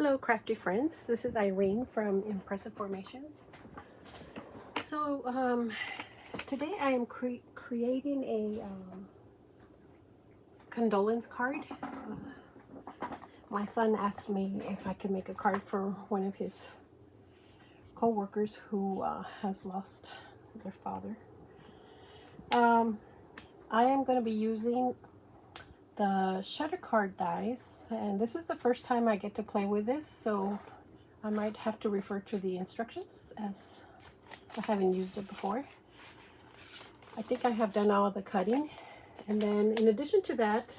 Hello crafty friends, this is Irene from Impressive Formations. So today I am creating a condolence card. My son asked me if I could make a card for one of his co-workers who has lost their father. I am going to be using the Shutter card dies, and this is the first time I get to play with this, so I might have to refer to the instructions as I haven't used it before. I think I have done all the cutting, and then in addition to that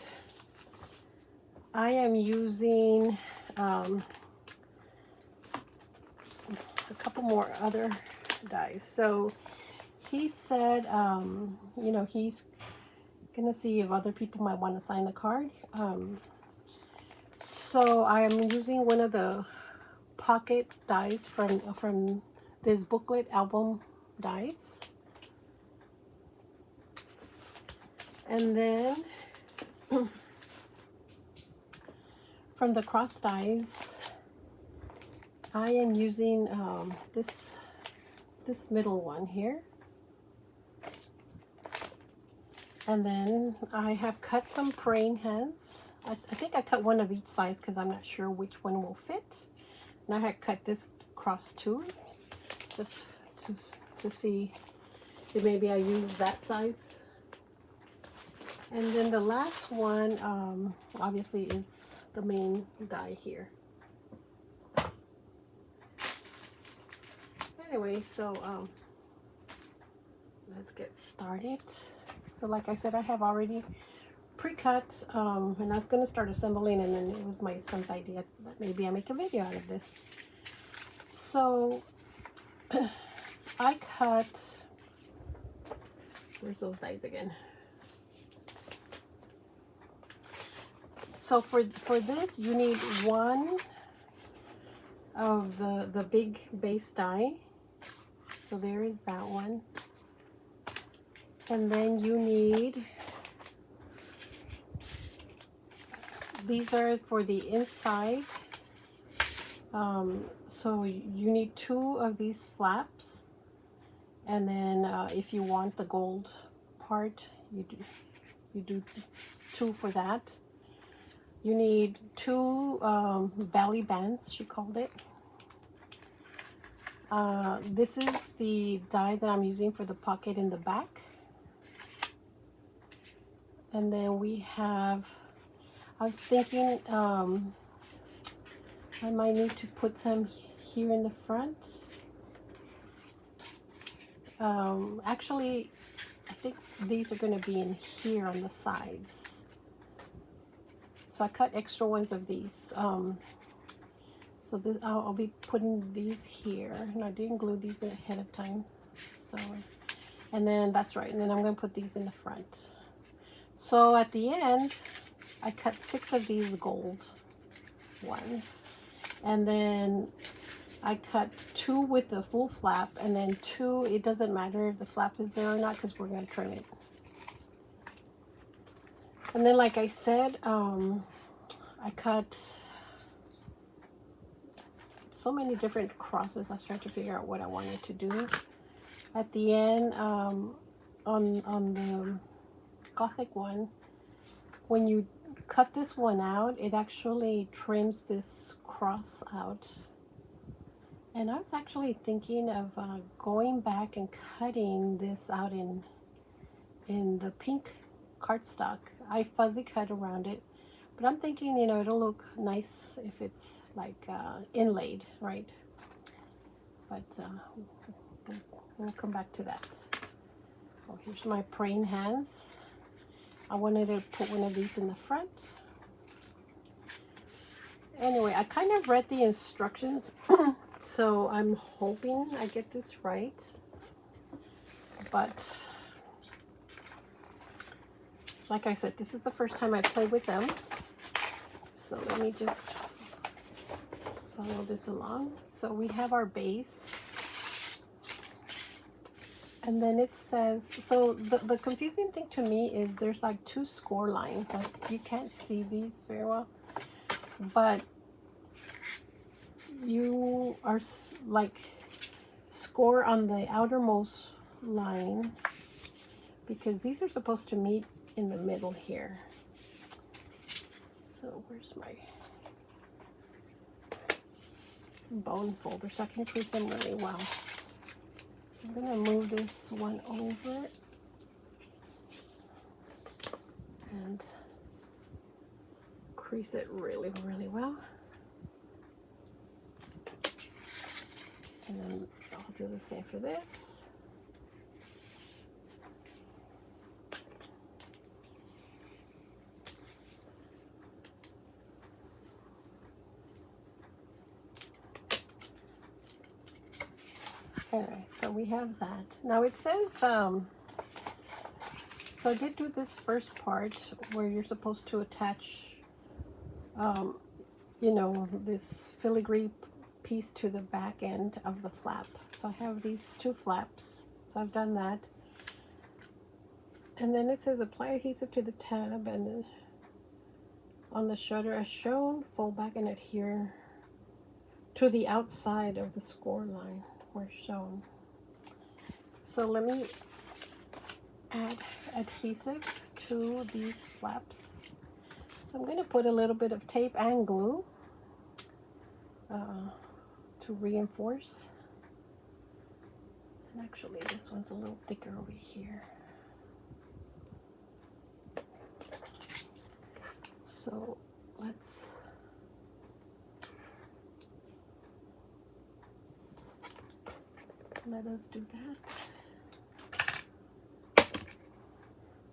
I am using a couple more other dies. So he said you know, he's gonna see if other people might want to sign the card. So I am using one of the pocket dies from this booklet album dies, and then from the cross dies I am using this middle one here. And then I have cut some praying hands. I think I cut one of each size because I'm not sure which one will fit. And I had cut this cross too, just to see if maybe I use that size. And then the last one obviously is the main die here. Anyway, so let's get started. So like I said, I have already pre-cut, and I was going to start assembling, and then it was my son's idea that maybe I make a video out of this. So I cut, where's those dies again? So for this you need one of the big base die. So there is that one. And then you need, these are for the inside, so you need 2 of these flaps, and then if you want the gold part, you do 2 for that. You need 2 belly bands, she called it. This is the die that I'm using for the pocket in the back. And then we have, I was thinking I might need to put some here in the front. Actually, I think these are going to be in here on the sides. So I cut extra ones of these. So this, I'll be putting these here. And I didn't glue these ahead of time. So, and then that's right. And then I'm going to put these in the front. So at the end, I cut 6 of these gold ones, and then I cut 2 with the full flap, and then 2, it doesn't matter if the flap is there or not because we're going to trim it. And then like I said, I cut so many different crosses. I was trying to figure out what I wanted to do. At the end, on the Gothic one, when you cut this one out, it actually trims this cross out. And I was actually thinking of going back and cutting this out in the pink cardstock. I fuzzy cut around it, but I'm thinking, you know, it'll look nice if it's like inlaid, right? But we'll come back to that. Oh, here's my praying hands. I wanted to put one of these in the front. Anyway, I kind of read the instructions, so I'm hoping I get this right. But like I said, this is the first time I play with them. So let me just follow this along. So we have our base. And then it says, so the confusing thing to me is there's like 2 score lines. Like you can't see these very well, but you are like score on the outermost line, because these are supposed to meet in the middle here. So where's my bone folder so I can crease them really well. I'm going to move this one over and crease it really, really well. And then I'll do the same for this. Alright, so we have that. Now it says, so I did do this first part where you're supposed to attach, you know, this filigree piece to the back end of the flap. So I have these two flaps, so I've done that. And then it says apply adhesive to the tab and on the shutter as shown, fold back and adhere to the outside of the score line where shown. So let me add adhesive to these flaps. So I'm going to put a little bit of tape and glue to reinforce. And actually this one's a little thicker over here. So let us do that.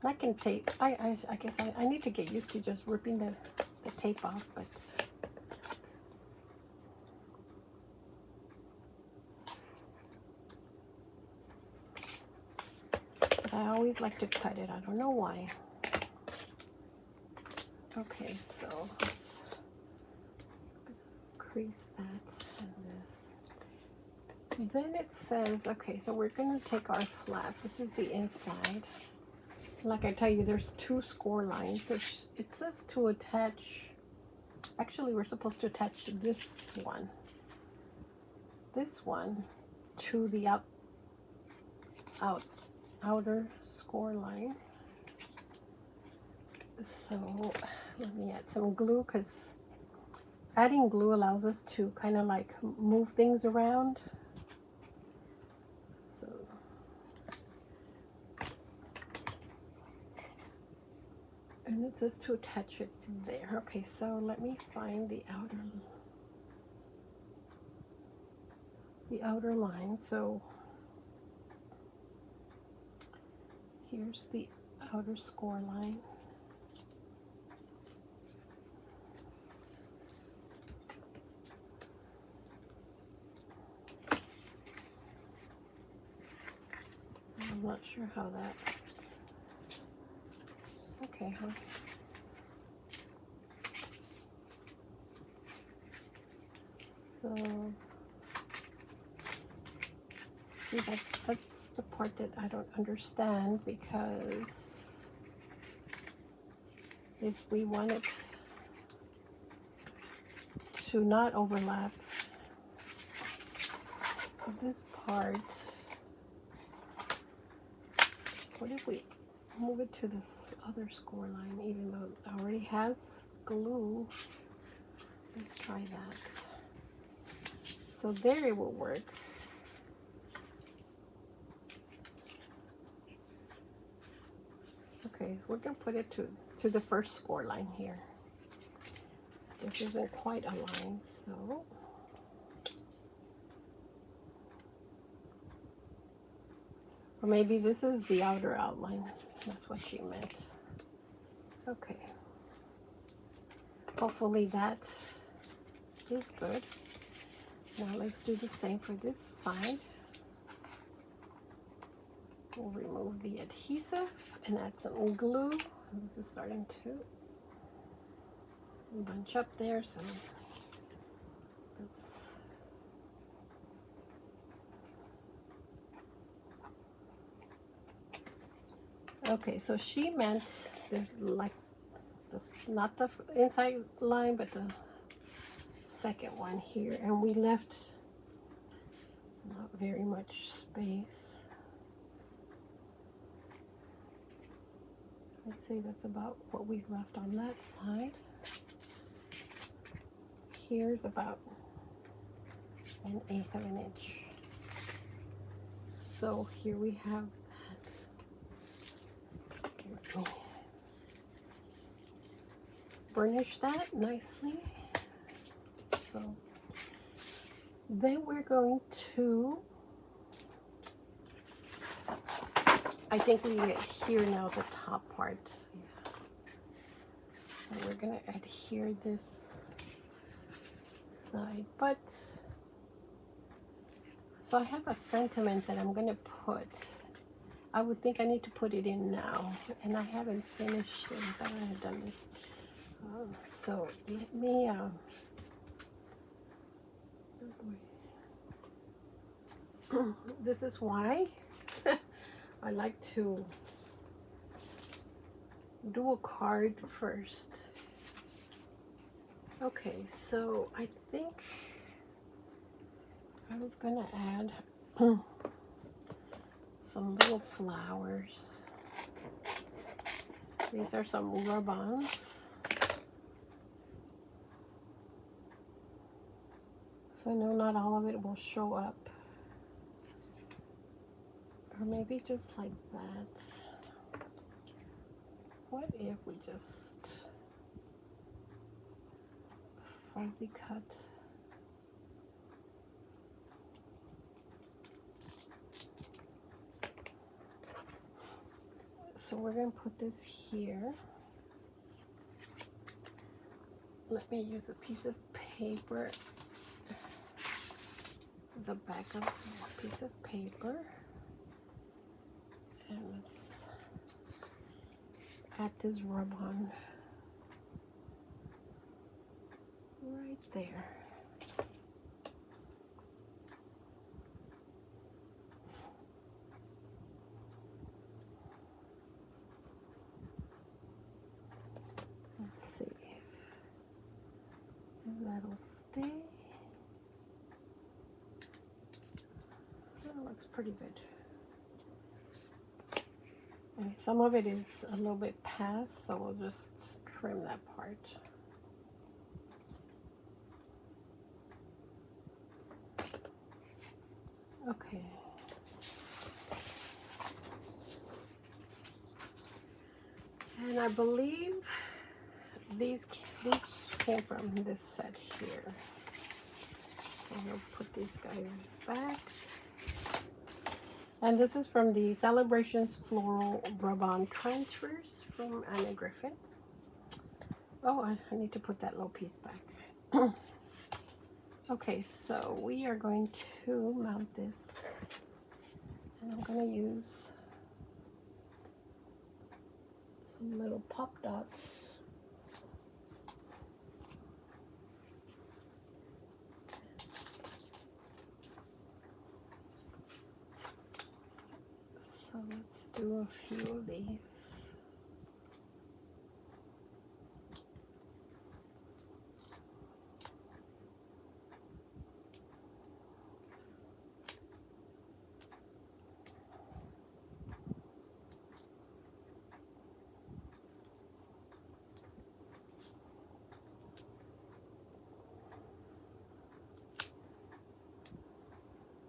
I can tape. I guess I need to get used to just ripping the tape off, but I always like to cut it. I don't know why. Okay, so let's crease that and this. Then it says, okay, so we're going to take our flap. This is the inside. Like I tell you, there's two score lines. So it says to attach, actually we're supposed to attach this one to the outer score line. So let me add some glue, because adding glue allows us to kind of like move things around. So and it says to attach it there. Okay, so let me find the outer line. So here's the outer score line. I'm not sure how that. Okay, huh? So see, that's the part that I don't understand, because if we want it to not overlap this part, what if we move it to this other score line, even though it already has glue? Let's try that. So there it will work. Okay, we're going to put it to the first score line here. This isn't quite aligned, so or maybe this is the outer outline. That's what she meant. Okay. Hopefully that is good. Now let's do the same for this side. We'll remove the adhesive and add some glue. This is starting to bunch up there, so let's okay, so she meant there's like this, not the inside line, but the second one here, and we left not very much space. Let's say that's about what we left on that side. Here's about 1/8 of an inch. So here we have that. Burnish that nicely. So then we're going to, I think we adhere now the top part. Yeah. So we're going to adhere this side, but so I have a sentiment that I'm going to put. I would think I need to put it in now, and I haven't finished it. I thought I had done this. So let me this is why I like to do a card first. Okay, so I think I was gonna add some little flowers. These are some rub-ons. So I know not all of it will show up. Or maybe just like that. What if we just fuzzy cut? So we're going to put this here. Let me use a piece of paper, the back of a piece of paper, and let's add this rub-on right there. Let's see if that'll stay. That looks pretty good. And some of it is a little bit past, so we'll just trim that part. Okay. And I believe these came from this set here. So we'll put these guys back. And this is from the Celebrations Floral Rub-On Transfers from Anna Griffin. Oh, I need to put that little piece back. Okay, so we are going to mount this. And I'm going to use some little pop dots. So let's do a few of these.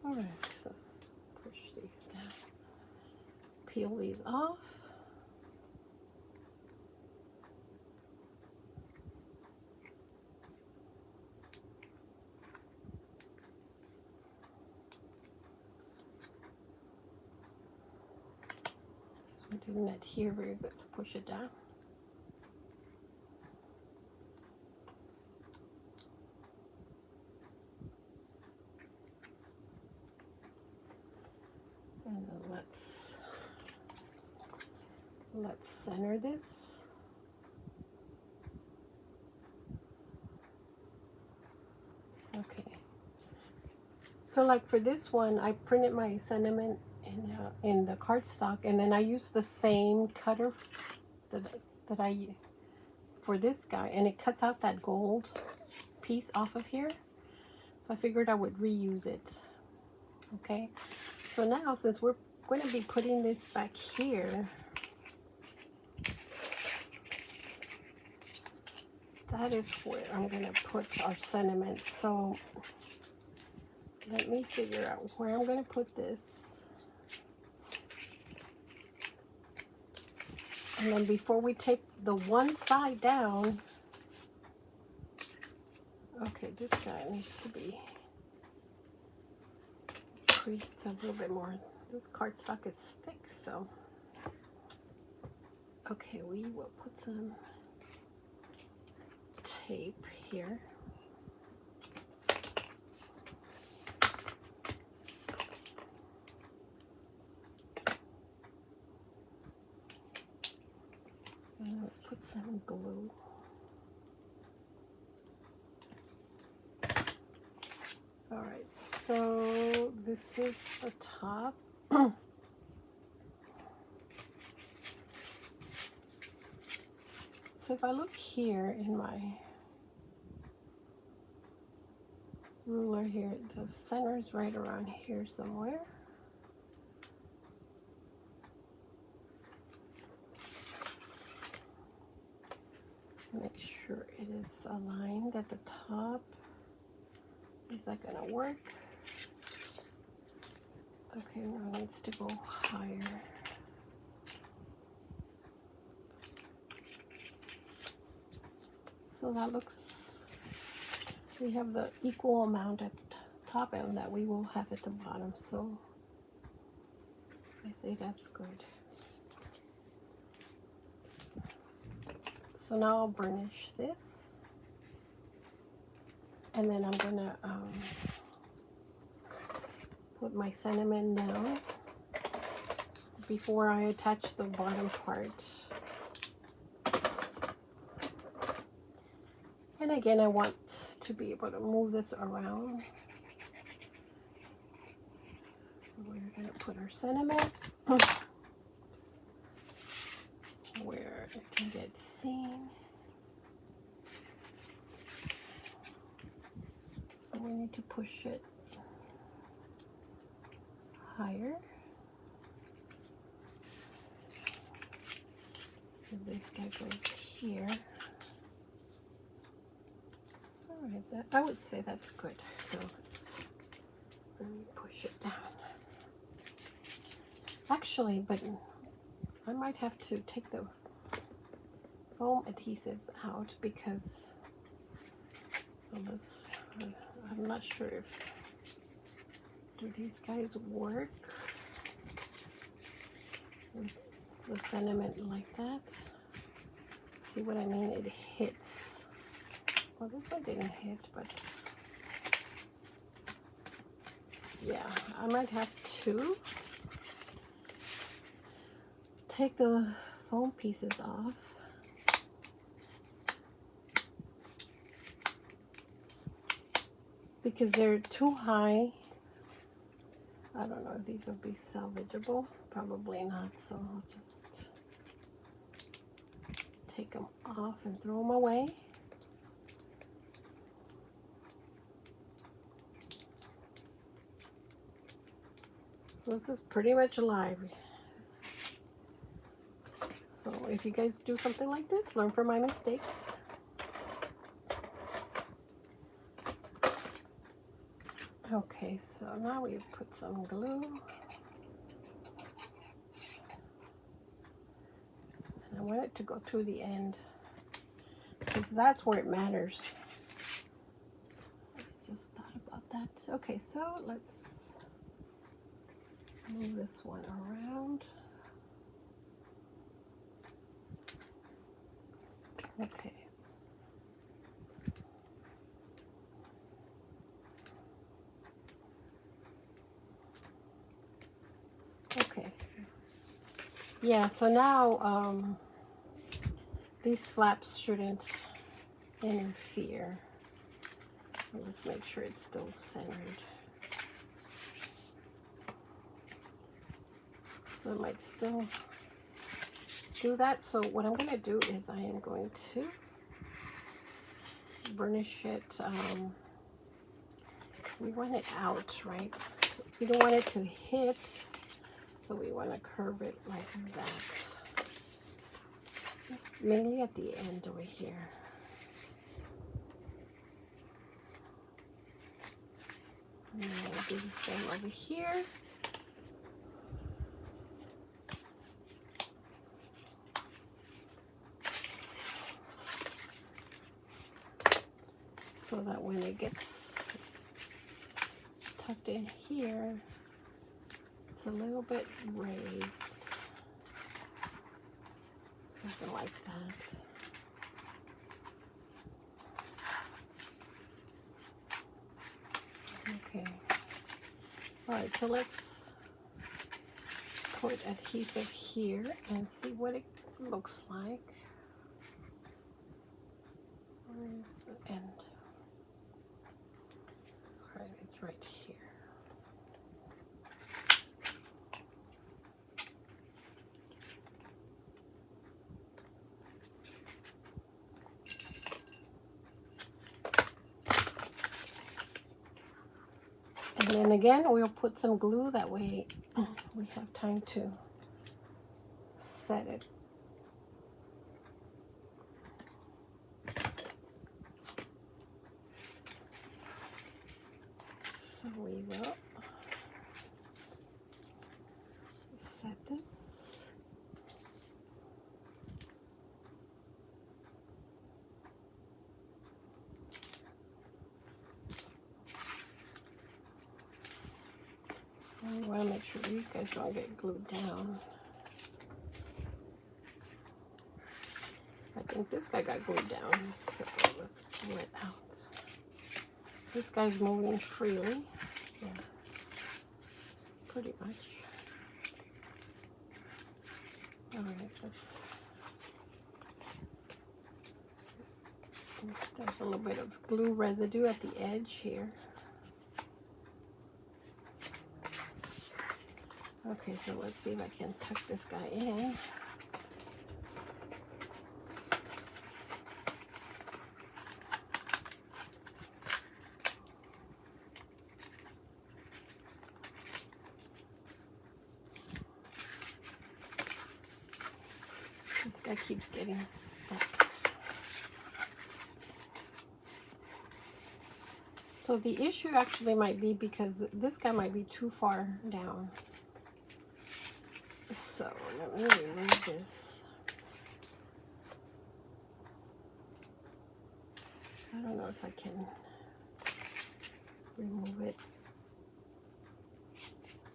All right, so let's push these down. Peel these off. So we didn't adhere very good, so push it down. And then let's center this. Okay. So like for this one, I printed my sentiment in the cardstock, and then I used the same cutter that I for this guy, and it cuts out that gold. piece off of here. So I figured I would reuse it. Okay, so now since we're going to be putting this back here, that is where I'm going to put our sentiment. So let me figure out where I'm going to put this. And then before we tape the one side down, okay, this guy needs to be creased a little bit more. This cardstock is thick, so okay, we will put some tape here. And let's put some glue. All right, so this is the top. So if I look here in my ruler here, the center is right around here somewhere. Make sure it is aligned at the top. Is that gonna work? Okay, now it needs to go higher. So that looks, we have the equal amount at the top and that we will have at the bottom. So I say that's good. So now I'll burnish this. And then I'm gonna put my sentiment down before I attach the bottom part. And again, I want to be able to move this around. So we're going to put our sentiment where it can get seen. So we need to push it higher. So this guy goes here. Alright, I would say that's good. So let me push it down. Actually, but I might have to take the foam adhesives out because I'm not sure if do these guys work with the sentiment like that. See what I mean? It hits. Well, this one didn't hit, but yeah, I might have to take the foam pieces off. Because they're too high. I don't know if these will be salvageable. Probably not, so I'll just take them off and throw them away. So this is pretty much live. So if you guys do something like this, learn from my mistakes. Okay, so now we put some glue. And I want it to go to the end because that's where it matters. I just thought about that. Okay, so let's move this one around. Okay. Okay. Yeah, so now these flaps shouldn't interfere. So let's make sure it's still centered. So I might still do that. So what I'm going to do is I am going to burnish it, we want it out, right? So we don't want it to hit, so we want to curve it like that. Just mainly at the end over here. And then we'll do the same over here. So that when it gets tucked in here, it's a little bit raised. Something like that. Okay. All right, so let's put adhesive here and see what it looks like. Where is the end? All right, it's right here. And then again, we'll put some glue, that way we have time to set it. So we will set this. And we want to make sure these guys don't get glued down. I think this guy got glued down, so let's pull it out. This guy's moving freely. Yeah, pretty much. All right, there's a little bit of glue residue at the edge here. Okay, so let's see if I can tuck this guy in. This guy keeps getting stuck. So the issue actually might be because this guy might be too far down. So let me remove this. I don't know if I can remove it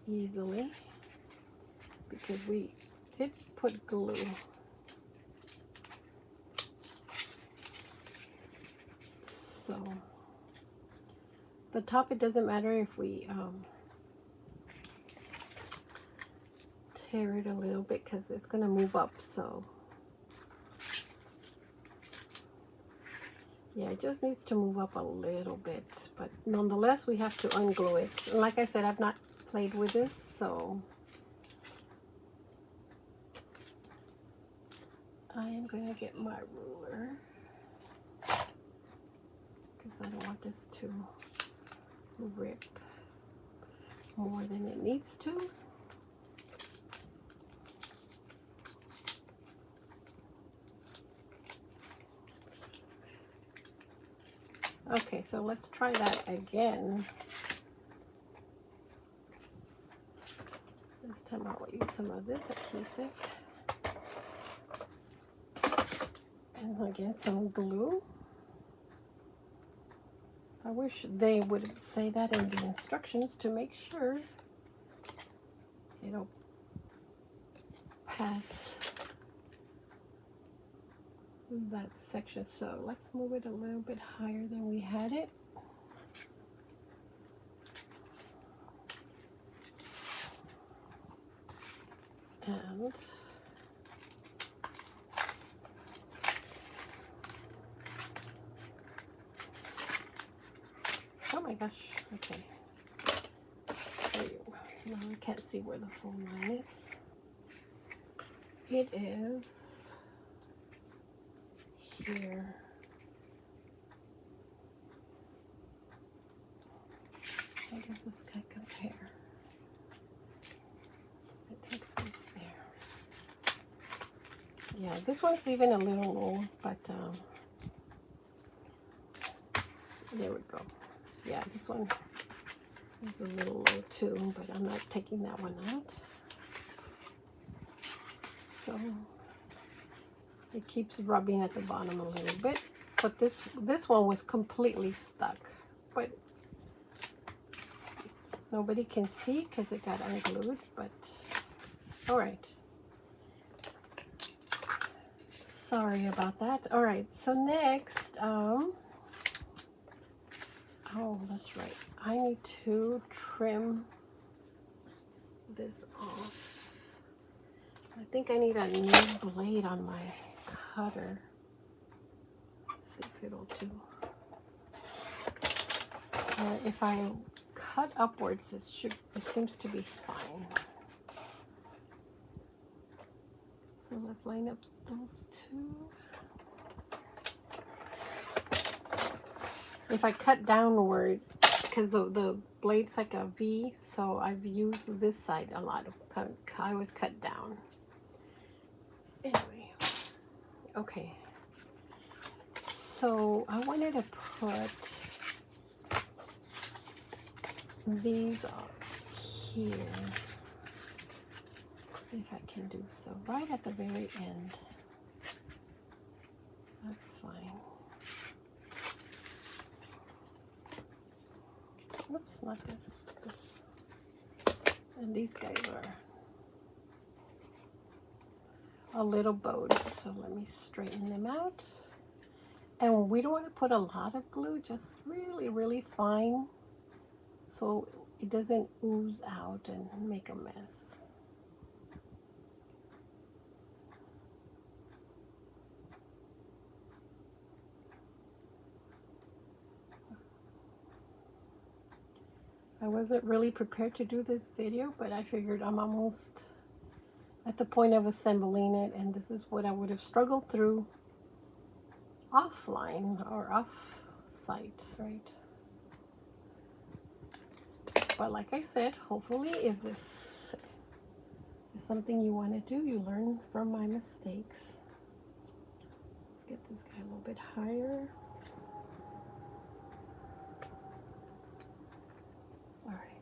easily because we did put glue. So the top, it doesn't matter if we tear it a little bit because it's going to move up. So yeah, it just needs to move up a little bit, but nonetheless we have to unglue it. And like I said, I've not played with this, so I am going to get my ruler because I don't want this to rip more than it needs to. Okay, so let's try that again. This time I'll use some of this adhesive. And again, some glue. I wish they would say that in the instructions to make sure it'll pass that section. So let's move it a little bit higher than we had it. And oh my gosh, okay. Now I can't see where the full line is. It is here. Yeah, this one's even a little low, but there we go. Yeah, this one is a little low too, but I'm not taking that one out. So it keeps rubbing at the bottom a little bit, but this one was completely stuck, but nobody can see because it got unglued. But all right, sorry about that. All right, so next, oh, that's right, I need to trim this off. I think I need a new blade on my cutter. Let's see if it'll do. If I cut upwards, it seems to be fine. So let's line up those two. If I cut downward, because the blade's like a V, so I've used this side a lot. I always cut down. Anyway, okay. So I wanted to put these up here, if I can do so, right at the very end. That's fine. Oops, not this. And these guys are a little bowed, so let me straighten them out. And we don't want to put a lot of glue, just really, really fine, so it doesn't ooze out and make a mess. I wasn't really prepared to do this video, but I figured I'm almost at the point of assembling it, and this is what I would have struggled through offline or off site, right? But like I said, hopefully if this is something you want to do, you learn from my mistakes. Let's get this guy a little bit higher. All right,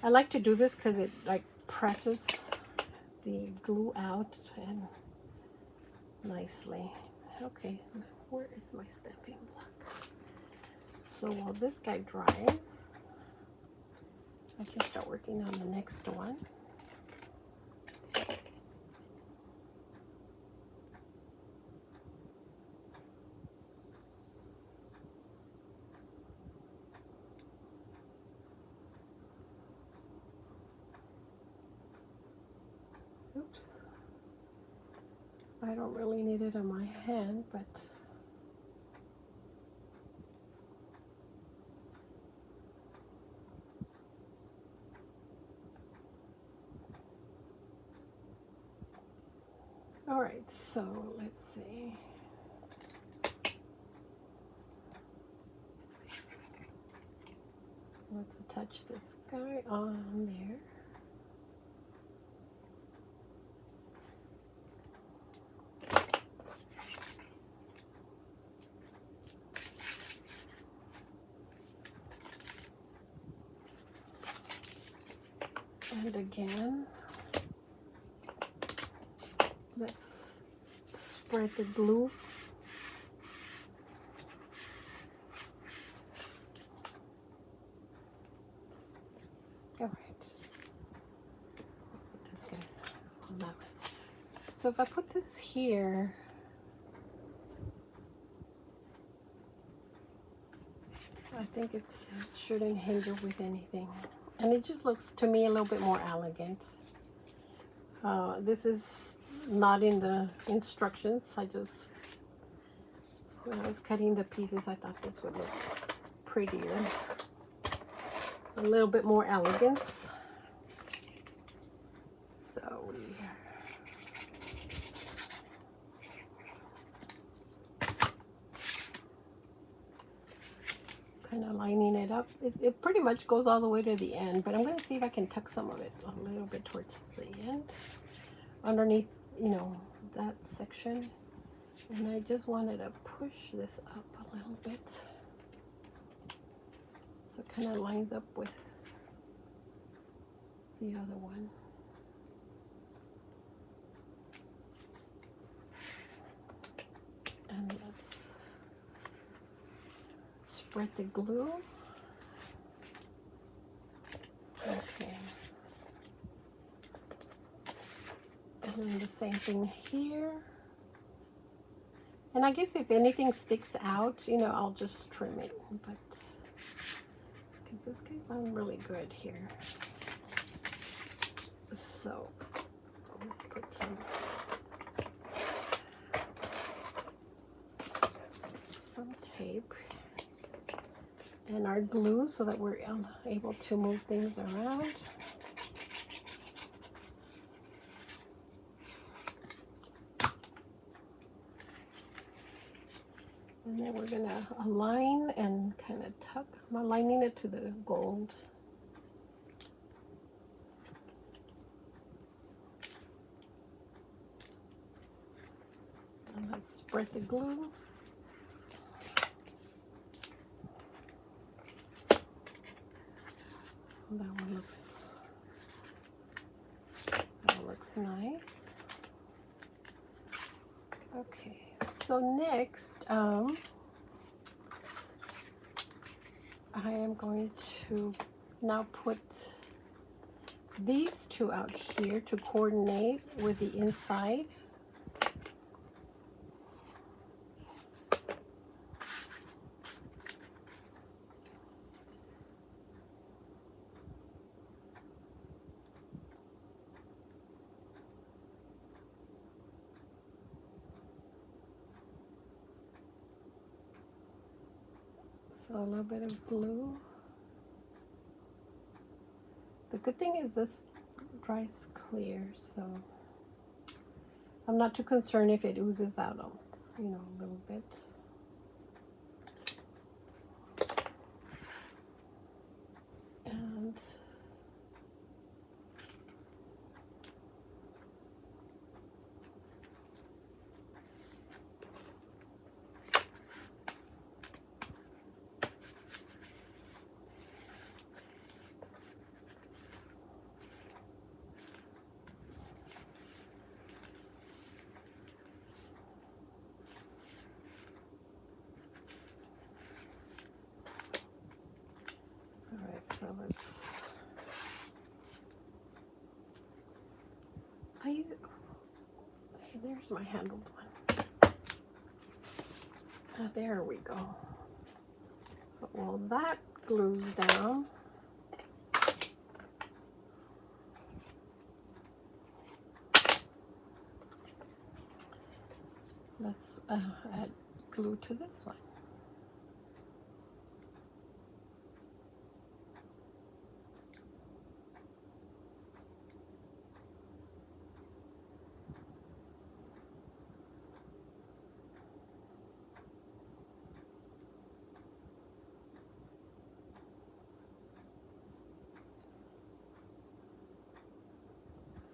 I like to do this because it like presses the glue out and nicely. Okay, where is my stamping block? So while this guy dries, I can start working on the next one. Oops. I don't really need it on my hand, but all right, so let's see. Let's attach this guy on there. And again, let's spread the glue. All right. This guy's on that. So if I put this here, I think it shouldn't hinder with anything. And it just looks to me a little bit more elegant. This is not in the instructions. When I was cutting the pieces, I thought this would look prettier. A little bit more elegance. So we kind of lining it up. It pretty much goes all the way to the end, but I'm going to see if I can tuck some of it a little bit towards the end, underneath, you know, that section. And I just wanted to push this up a little bit so it kind of lines up with the other one. And let's spread the glue. Okay. And then the same thing here. And I guess if anything sticks out, you know, I'll just trim it. But because this guy's on really good here. So let's put some tape and our glue so that we're able to move things around. And then we're going to align and kind of tuck. I'm aligning it to the gold. And let's spread the glue. That looks nice. Okay, so next, I am going to now put these two out here to coordinate with the inside. So a little bit of glue. The good thing is this dries clear, so I'm not too concerned if it oozes out, you know, a little bit. And so there's my handled one. There we go. So while that glues down, let's add glue to this one.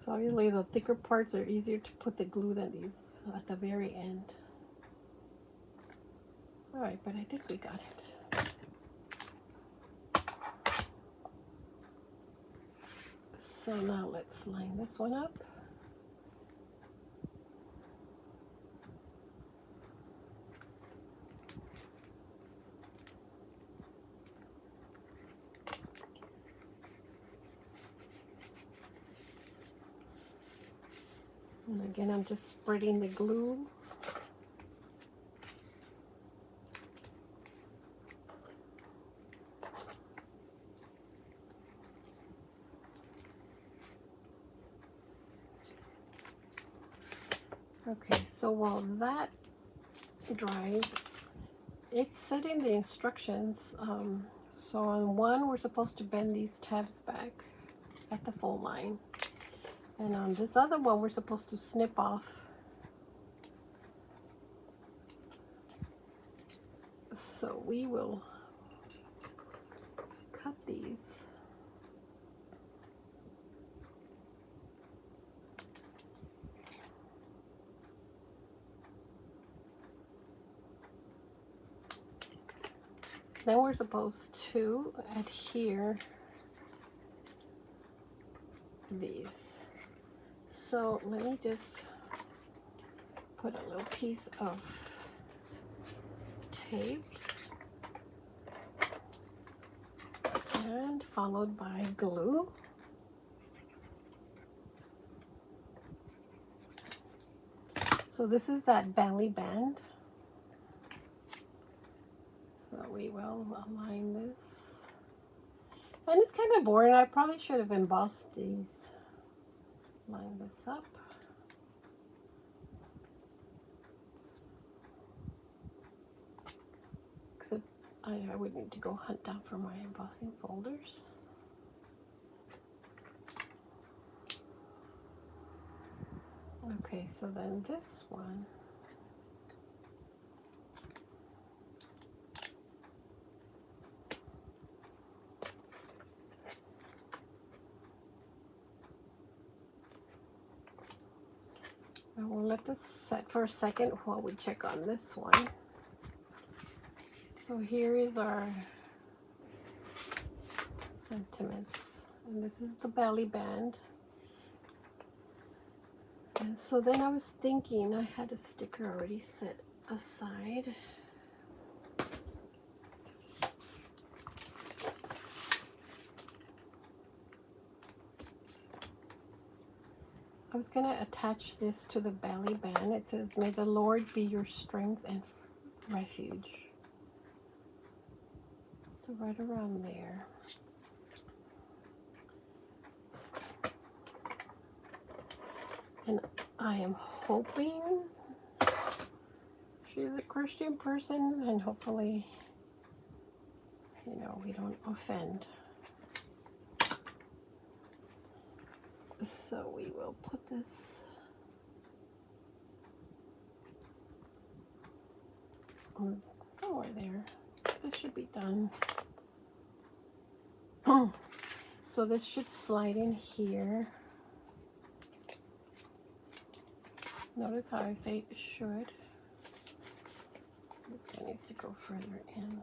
So obviously the thicker parts are easier to put the glue than these at the very end. All right, but I think we got it. So now let's line this one up. And again, I'm just spreading the glue. Okay, so while that dries, it said in the instructions, so on one we're supposed to bend these tabs back at the fold line. And on this other one, we're supposed to snip off. So we will these. Then we're supposed to adhere these. So let me just put a little piece of tape and followed by glue. So this is that belly band. So we will align this. And it's kind of boring. I probably should have embossed these. Line this up. Except I would need to go hunt down for my embossing folders. Okay, so then this one. And we'll let this set for a second while we check on this one. So here is our sentiments, and this is the belly band. And so then I was thinking I had a sticker already set aside. I was going to attach this to the belly band. It says, "May the Lord be your strength and refuge." So right around there. And I am hoping she's a Christian person, and hopefully, you know, we don't offend. So we will put this somewhere there. This should be done. So this should slide in here. Notice how I say it should. This one needs to go further in.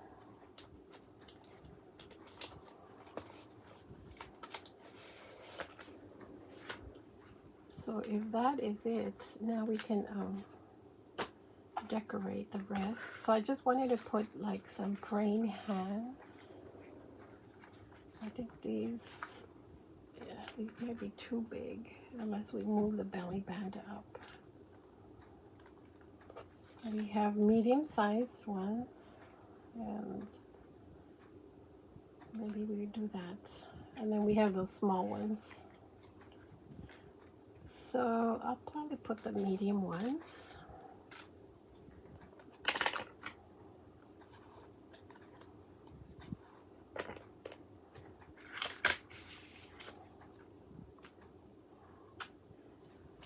So if that is it, now we can decorate the rest. So I just wanted to put like some praying hands. I think these might be too big unless we move the belly band up. And we have medium-sized ones, and maybe we do that. And then we have those small ones. So I'll probably put the medium ones.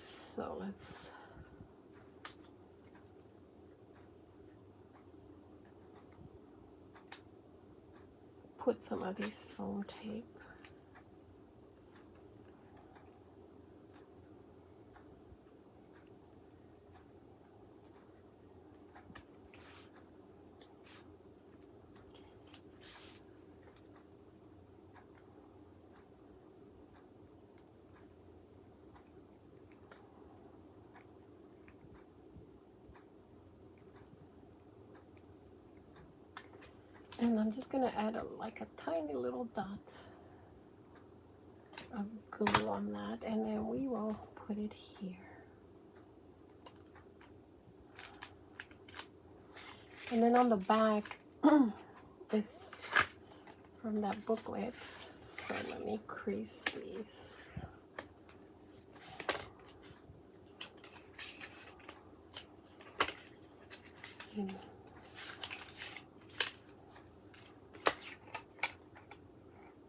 So let's put some of these foam tape. And I'm just going to add like a tiny little dot of glue on that, and then we will put it here. And then on the back is from that booklet. So let me crease these.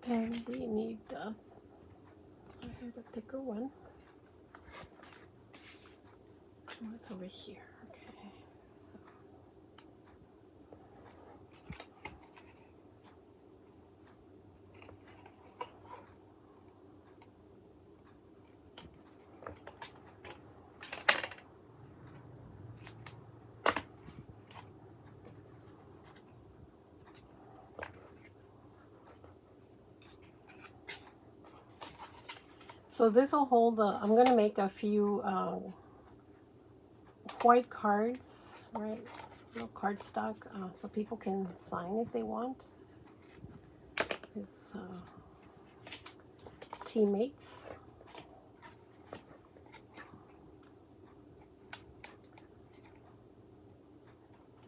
And we need I had a thicker one. Oh, it's over here. Okay. So this will hold the, I'm going to make a few white cards, right? Little cardstock, so people can sign if they want. His teammates.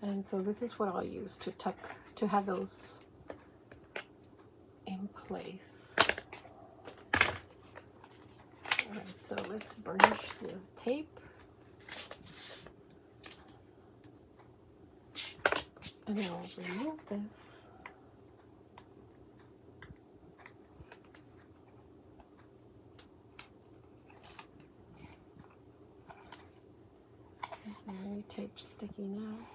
And so this is what I'll use to tuck, to have those in place. Alright, so let's burnish the tape. And then I'll remove this. Is there any tape sticking out?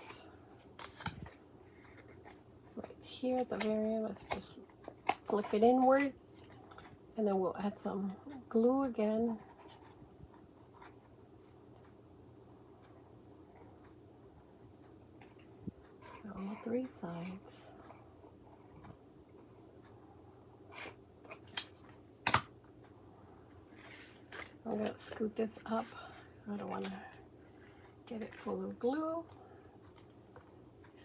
Right here at the very end, let's just flip it inward. And then we'll add some glue again. On all 3 sides. I'm going to scoot this up. I don't want to get it full of glue.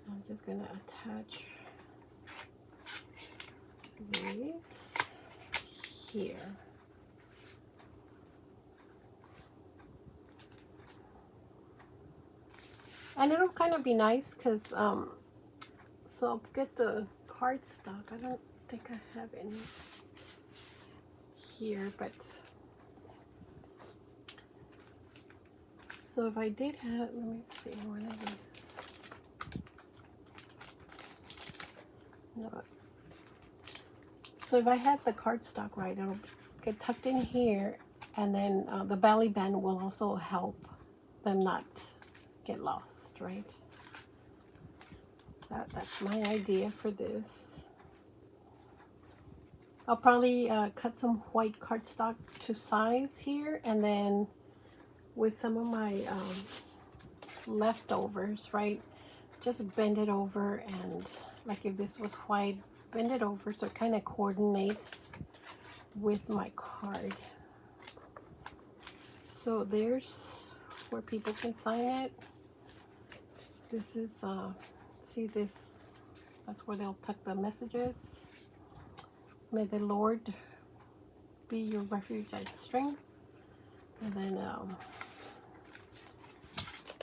And I'm just going to attach these here. And it'll kind of be nice because, so I'll get the cardstock. I don't think I have any here, but so if I did have, let me see, one of these. No. So if I had the cardstock right, it'll get tucked in here, and then the belly band will also help them not get lost, right? That's my idea for this. I'll probably cut some white cardstock to size here, and then with some of my leftovers, right, just bend it over, and like if this was white, bend it over so it kind of coordinates with my card. So there's where people can sign it. This is see this, that's where they'll tuck the messages. May the Lord be your refuge and strength. And then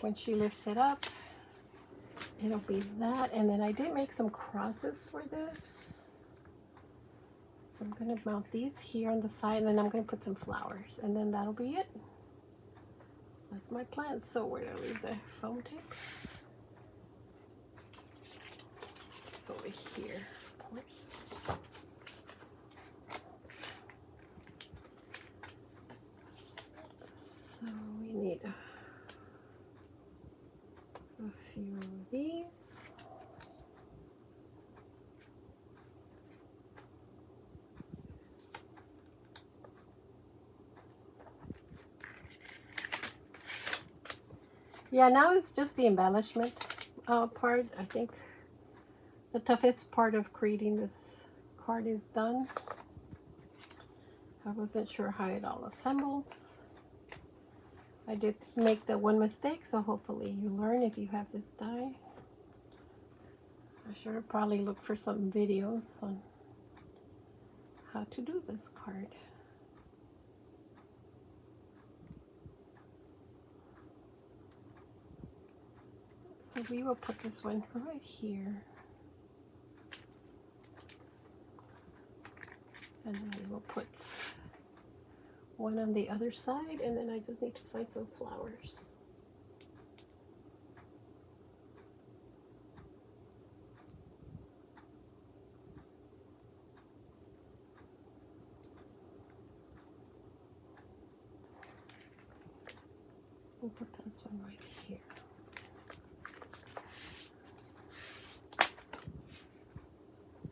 when she lifts it up, it'll be that. And then I did make some crosses for this. So I'm going to mount these here on the side, and then I'm going to put some flowers, and then that'll be it. That's my plan. So where do I leave the foam tape? It's over here, of course. So we need a few of these. Yeah, now it's just the embellishment part. I think the toughest part of creating this card is done. I wasn't sure how it all assembles. I did make the one mistake, so hopefully you learn if you have this die. I should have probably looked for some videos on how to do this card. So we will put this one right here. And then we'll put one on the other side, and then I just need to find some flowers. We'll put this one right here.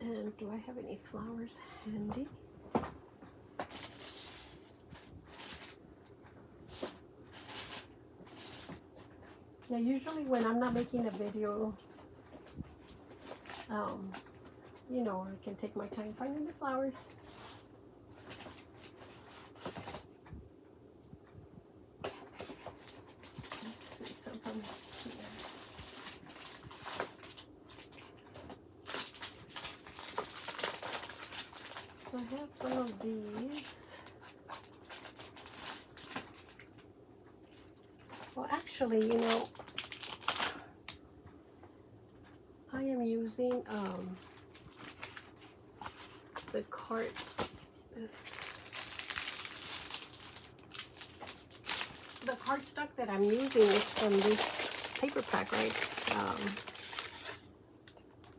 And do I have any flowers handy? Yeah, usually when I'm not making a video, you know, I can take my time finding the flowers. these. Well, actually, you know, I am using the card, the cardstock that I'm using is from this paper pack, right?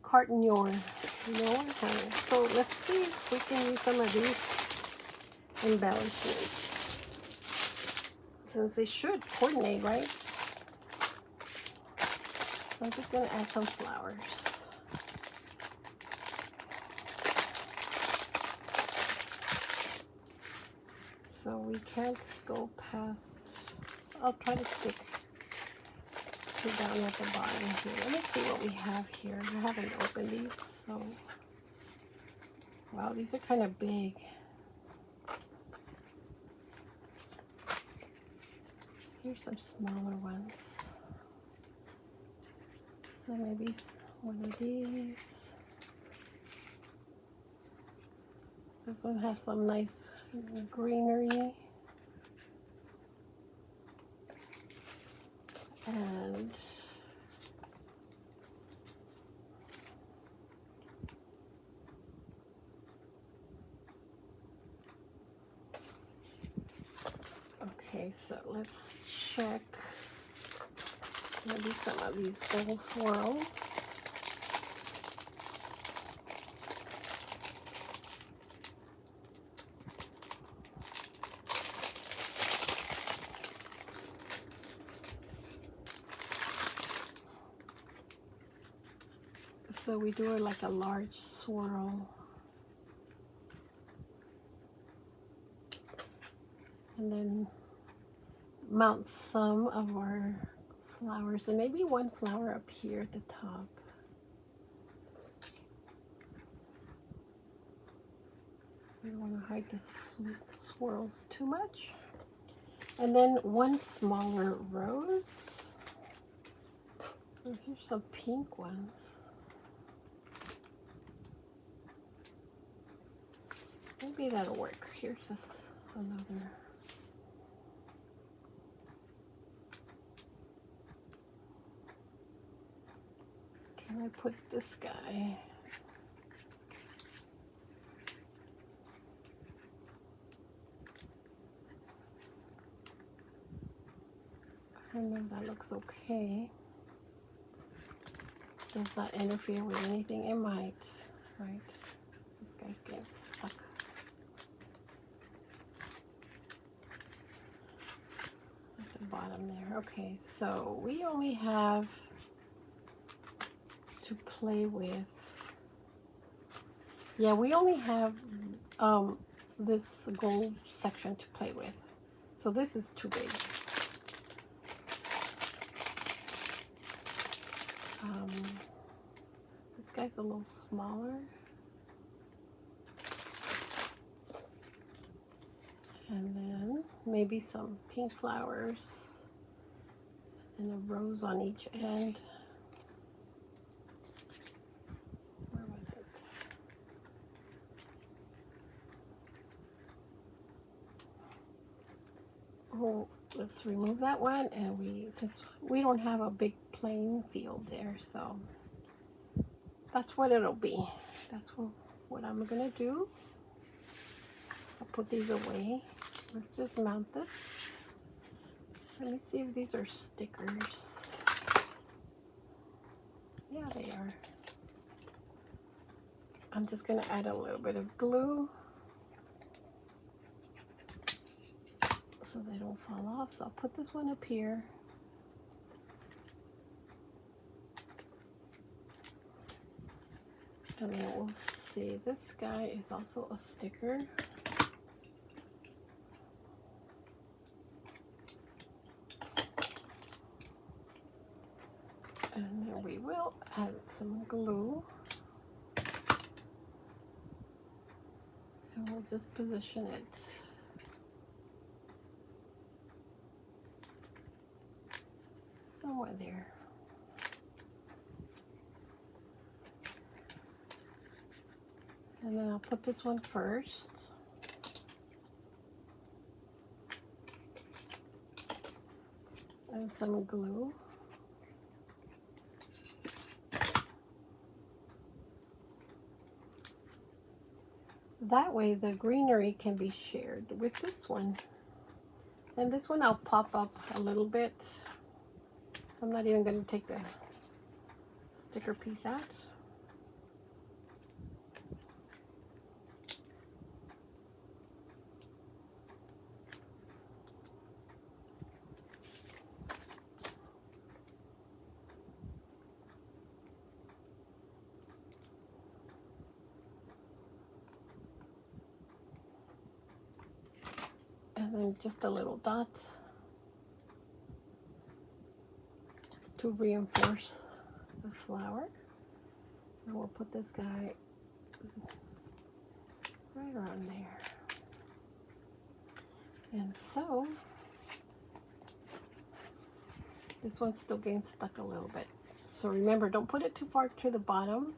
Carton yarn. You know what I'm saying? So let's see if we can use some of these embellishments, since they should coordinate, right? So I'm just going to add some flowers. So we can't go past, I'll try to stick to down at the bottom here. Let me see what we have here. I haven't opened these, so wow, these are kind of big. Here's some smaller ones. So maybe one of these. This one has some nice greenery. And okay, so let's check maybe some of these gold swirls. So we do it like a large swirl. And then mount some of our flowers, and maybe one flower up here at the top. We don't want to hide this swirls too much. And then one smaller rose. Oh, here's some pink ones. Maybe that'll work. Here's just another. Can I put this guy? I don't know if that looks okay. Does that interfere with anything? It might, right? This guy's getting stuck. At the bottom there. Okay, so we only have to play with. Yeah, we only have this gold section to play with. So this is too big. This guy's a little smaller. And then maybe some pink flowers and a rose on each end. Where was it? Oh, let's remove that one, and since we don't have a big playing field there, so that's what it'll be. That's what I'm gonna do. I'll put these away. Let's just mount this. Let me see if these are stickers. Yeah, they are. I'm just gonna add a little bit of glue so they don't fall off. So I'll put this one up here. And then we'll see, this guy is also a sticker. And then we will add some glue. And we'll just position it somewhere there. And then I'll put this one first. and some glue. That way the greenery can be shared with this one. And this one I'll pop up a little bit. So I'm not even going to take the sticker piece out. And then just a little dot to reinforce the flower. And we'll put this guy right around there. And so, this one's still getting stuck a little bit. So remember, don't put it too far to the bottom.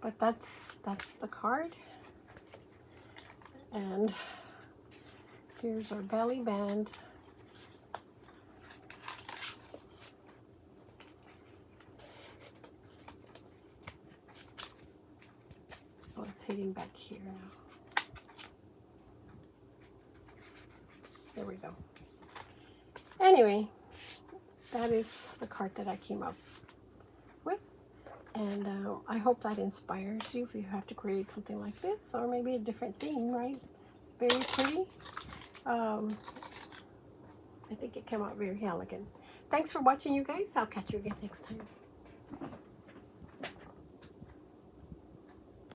But that's the card. And here's our belly band. Oh, it's hitting back here now. There we go. Anyway, that is the card that I came up with. And I hope that inspires you if you have to create something like this, or maybe a different theme, right? Very pretty. I think it came out very elegant. Thanks for watching, you guys. I'll catch you again next time.